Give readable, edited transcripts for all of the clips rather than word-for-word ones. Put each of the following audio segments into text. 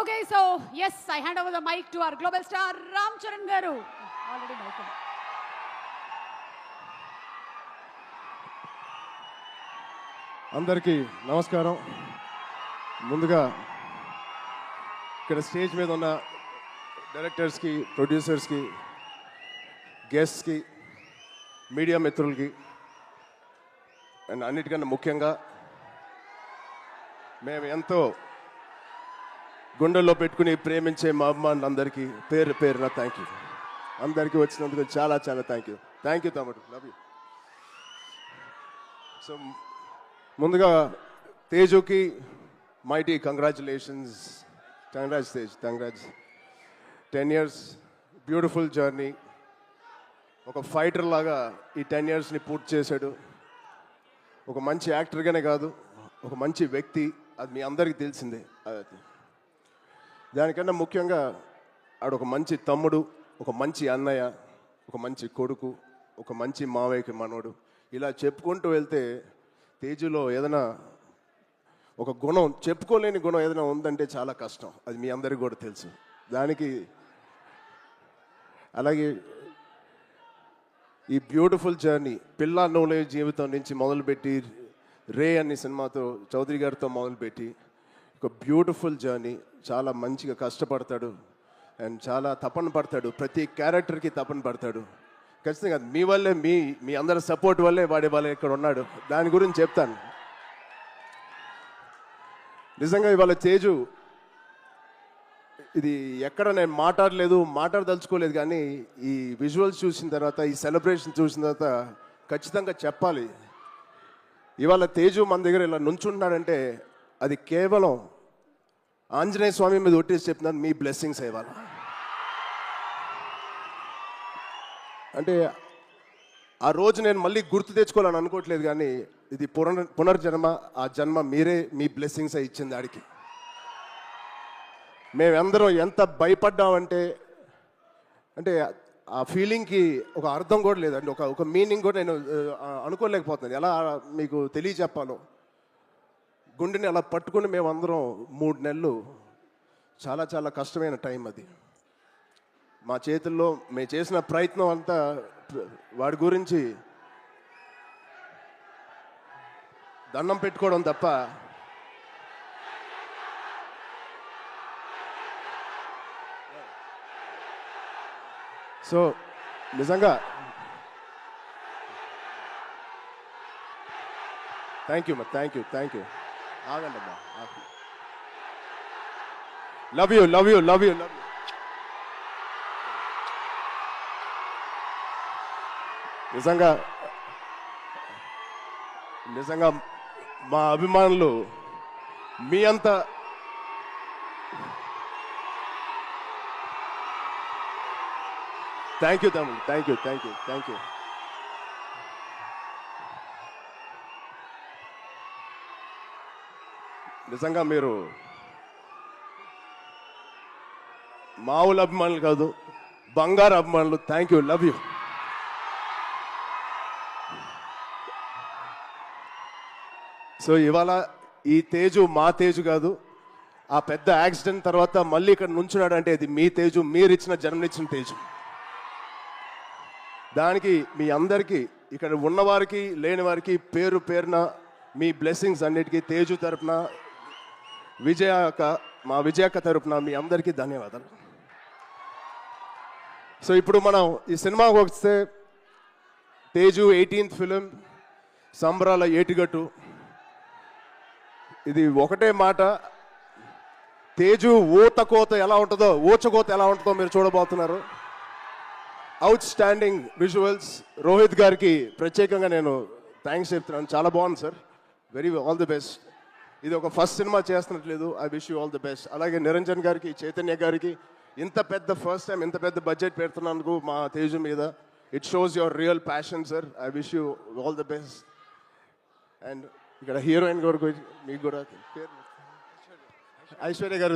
Okay, so yes, I hand over the mic to our global star Ram Charan Garu. Already mic. అందరికీ నమస్కారం. ముందుగా ఇక్కడ stage మీద ఉన్న డైరెక్టర్స్కి, ప్రొడ్యూసర్స్కి, గెస్ట్స్కి, మీడియా మిత్రులకి అండ్ అన్నిటికన్నా ముఖ్యంగా మేము ఎంతో గుండెల్లో పెట్టుకుని ప్రేమించే మా అభిమానులందరికీ పేరు పేరున థ్యాంక్ యూ. అందరికీ వచ్చినందుకు చాలా చాలా థ్యాంక్ యూ తమ్ముడు, లవ్ యూ. సో ముందుగా తేజుకి mighty congratulations. Tej, congrats. 10 years beautiful journey. ఒక ఫైటర్ లాగా ఈ 10 yearsని పూర్తి చేశాడు. ఒక మంచి యాక్టర్గానే కాదు, ఒక మంచి వ్యక్తి. అది మీ అందరికీ తెలిసిందే. దానికన్నా ముఖ్యంగా ఆడు ఒక మంచి తమ్ముడు, ఒక మంచి అన్నయ్య, ఒక మంచి కొడుకు, ఒక మంచి మావయ్యకి మనోడు. ఇలా చెప్పుకుంటూ వెళ్తే తేజులో ఏదైనా ఒక గుణం, చెప్పుకోలేని గుణం ఏదైనా ఉందంటే చాలా కష్టం. అది మీ అందరికీ కూడా తెలుసు. దానికి అలాగే ఈ బ్యూటిఫుల్ జర్నీ పిల్ల నోలే జీవితం నుంచి మొదలుపెట్టి రే అనే సినిమాతో చౌదరి గారితో మొదలుపెట్టి ఒక బ్యూటిఫుల్ జర్నీ. చాలా మంచిగా కష్టపడతాడు అండ్ చాలా తపన పడతాడు. ప్రతి క్యారెక్టర్కి తపన పడతాడు. ఖచ్చితంగా మీ వల్లే, మీ అందరి సపోర్ట్ వల్లే వాడే వాళ్ళే ఇక్కడ ఉన్నాడు. దాని గురించి చెప్తాను. నిజంగా ఇవాళ తేజు ఇది ఎక్కడ నేను మాట్లాడదలుచుకోలేదు, కానీ ఈ విజువల్స్ చూసిన తర్వాత, ఈ సెలబ్రేషన్ చూసిన తర్వాత ఖచ్చితంగా చెప్పాలి. ఇవాళ తేజు మన దగ్గర ఇలా నుంచుంటున్నాడంటే అది కేవలం ఆంజనేయ స్వామి మీద ఒట్టేసి చెప్తున్నాను, మీ బ్లెస్సింగ్స్ ఇవాళ. అంటే ఆ రోజు నేను మళ్ళీ గుర్తు తెచ్చుకోవాలని అనుకోవట్లేదు, కానీ ఇది పునర్జన్మ. ఆ జన్మ మీరే, మీ బ్లెస్సింగ్స్ ఇచ్చింది ఆడికి. మేమందరం ఎంత భయపడ్డామంటే, అంటే ఆ ఫీలింగ్కి ఒక అర్థం కూడా లేదండి, ఒక మీనింగ్ కూడా నేను అనుకోలేకపోతున్నాను. ఎలా మీకు తెలియచెప్పాలో. గుండెని అలా పట్టుకుని మేమందరం 3 నెలలు చాలా చాలా కష్టమైన టైం అది. మా చేతుల్లో మేము చేసిన ప్రయత్నం అంతా వాడి గురించి దండం పెట్టుకోవడం తప్ప సో నిజంగా థ్యాంక్ యూ. ఆగండి అమ్మా. Love you. నిజంగా మా అభిమానులు మీ అంతా థ్యాంక్ యూ తమ్ముడు, థ్యాంక్ యూ. నిజంగా మీరు మామూలు అభిమానులు కాదు, బంగారు అభిమానులు. Thank you, love you. So ఇవాళ ఈ తేజు మా తేజు కాదు. ఆ పెద్ద యాక్సిడెంట్ తర్వాత మళ్ళీ ఇక్కడ నుంచున్నాడు అంటే అది మీ తేజు, మీరిచ్చిన జన్మనిచ్చిన తేజు. దానికి మీ అందరికీ, ఇక్కడ ఉన్నవారికి లేని వారికి పేరు పేరున మీ బ్లెస్సింగ్స్ అన్నిటికీ తేజు తరపున, మా విజయక్క తరపున మీ అందరికీ ధన్యవాదాలు. సో ఇప్పుడు మనం ఈ సినిమాకి వస్తే తేజు 18th ఫిలిం, సంబరాల ఏటిగట్టు. ఇది ఒకటే మాట, తేజు ఊచకోత ఎలా ఉంటుందో మీరు చూడబోతున్నారు. Out standing visuals. రోహిత్ గారికి ప్రత్యేకంగా నేను థ్యాంక్స్ చెప్తున్నాను. చాలా బాగుంది సార్, ఆల్ ది బెస్ట్. ఇది ఒక ఫస్ట్ సినిమా చేస్తున్నట్లేదు. I wish you all the best. అలాగే నిరంజన్ గారికి, చైతన్య గారికి ఇంత పెద్ద ఫస్ట్ టైం ఇంత పెద్ద బడ్జెట్ పెడుతున్నందుకు మా తేజు మీద. It shows your real passion sir. I wish you all the best. And ఇక్కడ హీరోయిన్ గారు మీకు కూడా ఐశ్వర్య గారు,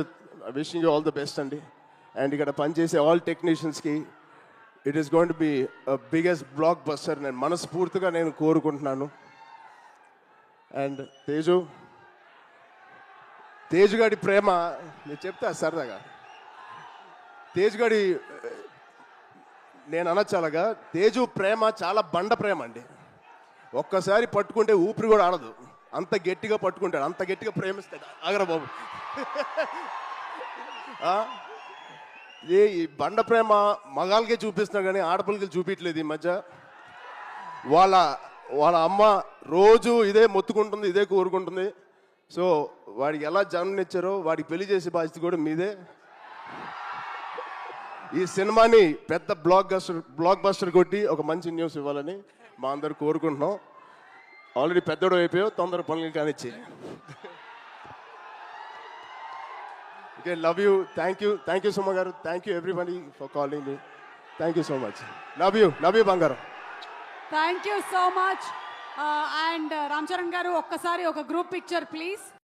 wishing you all the best అండి. అండ్ ఇక్కడ పనిచేసే ఆల్ టెక్నీషియన్స్కి it is going to be biggest blockbuster నేను మనస్ఫూర్తిగా కోరుకుంటున్నాను. అండ్ తేజు తేజ్ గాడి ప్రేమ నేను చెప్తా సరదాగా. తేజ్ గాడి నేను అనొచ్చు అలాగా, తేజు ప్రేమ చాలా బండ ప్రేమ అండి. ఒక్కసారి పట్టుకుంటే ఊపిరి కూడా ఆడదు, అంత గట్టిగా పట్టుకుంటాడు, అంత గట్టిగా ప్రేమిస్తాడు. ఆగరా బాబు. ఆ? ఈ బండ ప్రేమ మగాళ్ళకే చూపిస్తున్నా కానీ ఆడపిల్లకి చూపించలేదు ఈ మధ్య. వాళ్ళ అమ్మ రోజు ఇదే మొత్తుకుంటుంది, ఇదే కోరుకుంటుంది. సో వాడికి ఎలా జన్మనిచ్చారో వాడికి పెళ్లి చేసే బాధ్యత కూడా మీదే. ఈ సినిమాని పెద్ద బ్లాక్ బస్టర్ కొట్టి ఒక మంచి న్యూస్ ఇవ్వాలని మా అందరు కోరుకుంటున్నాం. ఆల్రెడీ పెద్దోడు అయిపోయావు, తొందర పనులు కానిచ్చి. Okay, love you, thank you Suma గారు, thank you everybody for calling me. Thank you so much. Love you బంగారం. Thank you so much. And Ram Charan గారు ఒక్కసారి ఒక గ్రూప్ పిక్చర్ ప్లీజ్.